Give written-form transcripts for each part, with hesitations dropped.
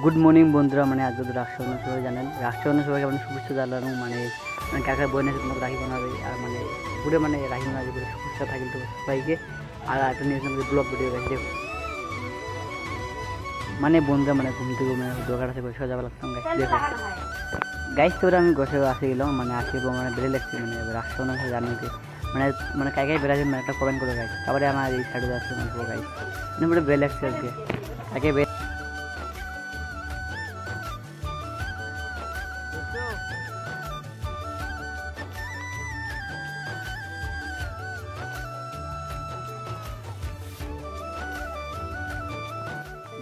Good morning বন্ধুরা, মানে আজকে তো রাষ্ট্রবন্ধন সবাই জানেন। রাষ্ট্রবন্ধন সবাইকে মানে শুভেচ্ছা জানানো, মানে মানে কাকা বোনের সাথে তোমাকে রাখি বানাবে, আর মানে পুরো মানে রাখি বানাবে পুরো শুভেচ্ছা থাকি তো সবাইকে। আর একটা নিউজ আমাদের ব্লগ ভিডিও গেছে দেখো, মানে বন্ধুরা মানে ঘুম থেকে মানে দোকান আছে বসে যাওয়া লাগতাম গাইস। দেখো গাইস, তোরা আমি বসে আসে গেলাম, মানে আসে মানে বেড়ে লাগছে, মানে রাষ্ট্রবন্ধন জানিয়ে মানে মানে কাকাই বেড়াচ্ছে, মানে একটা কমেন্ট করে গাইস। তারপরে আমার এই সাইডে যাচ্ছে মানে পুরো গাইস, মানে পুরো বেড়ে লাগছে আজকে কাকে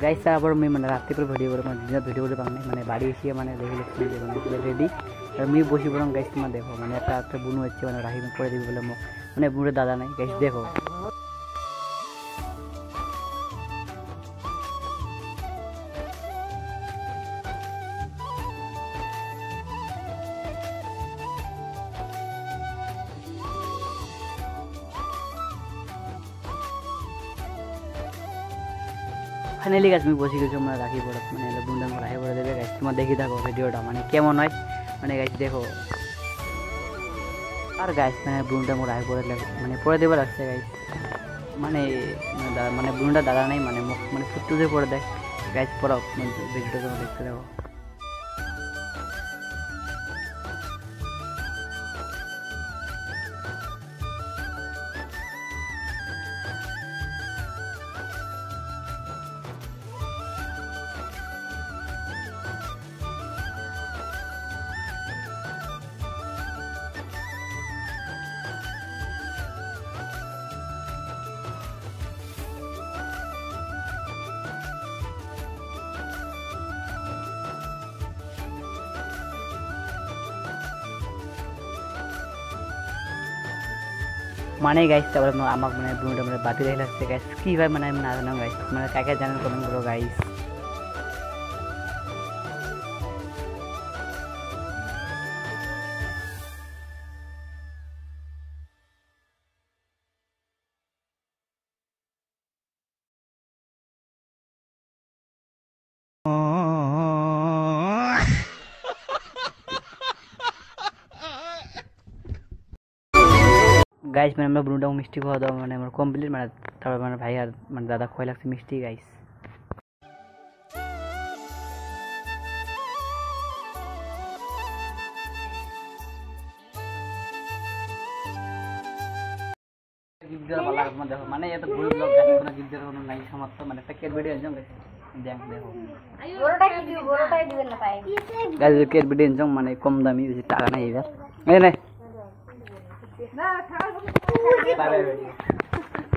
গাইস। তারপর আমি মানে রাত্রি করে ভিডিও করে, মানে দিনের ভিডিও করে পাই মানে বাড়ি এসে মানে দেখে লিখছি যে মানে রেডি। আর আমি বসে পড়লাম গাইস। তোমার দেখো মানে একটা বুনু হচ্ছে, মানে রাহি করে দিবি বলে মানে বুনের দাদা নাই গাইস। দেখো ফাইনালি গাছ আমি বসে গেছি, মানে রাখি পড়ে মানে বুনটা রাখি পড়ে দেবে গাছ। তোমার দেখি থাকো ভিডিওটা মানে কেমন হয়, মানে গাছ দেখো। আর গাছ মানে বুনটা মোট রাখি পড়ে মানে পড়ে দেবে লাগছে গাছ, মানে মানে বুনটা দাদা নেই, মানে মুখ মানে ফুটুতে পড়ে দেয় গাছ। পড়াও ভিডিওটা তোমার দেখতে দেবো। মানে গাইস তারপরে আমাকে মানে বুনটা মানে বাতি রেখে লাগছে গাইস। কী ভাই মানে আমি না জানাম গাইস, মানে কাকে জানেন কমেন্ট করো গাইস। গাইস মানে আমরা বুনুটাও মিষ্টি খাওয়া দাওয়া মানে আমার কমপ্লিট, মানে তারপর মানে ভাই আর মানে দাদা খোয়া লাগছে মিষ্টি গাইস। দেখো মানে এত ভুল ব্লগ গাছ কোনো গিফট দেওয়ার কোনো নাই সমর্থ, মানে একটা কেট ভিডিও আনছো গাইস। দেখো গাইস কেট ভিডিও আনছো, মানে কম দামি, বেশি টাকা নাই এবার। এই নাই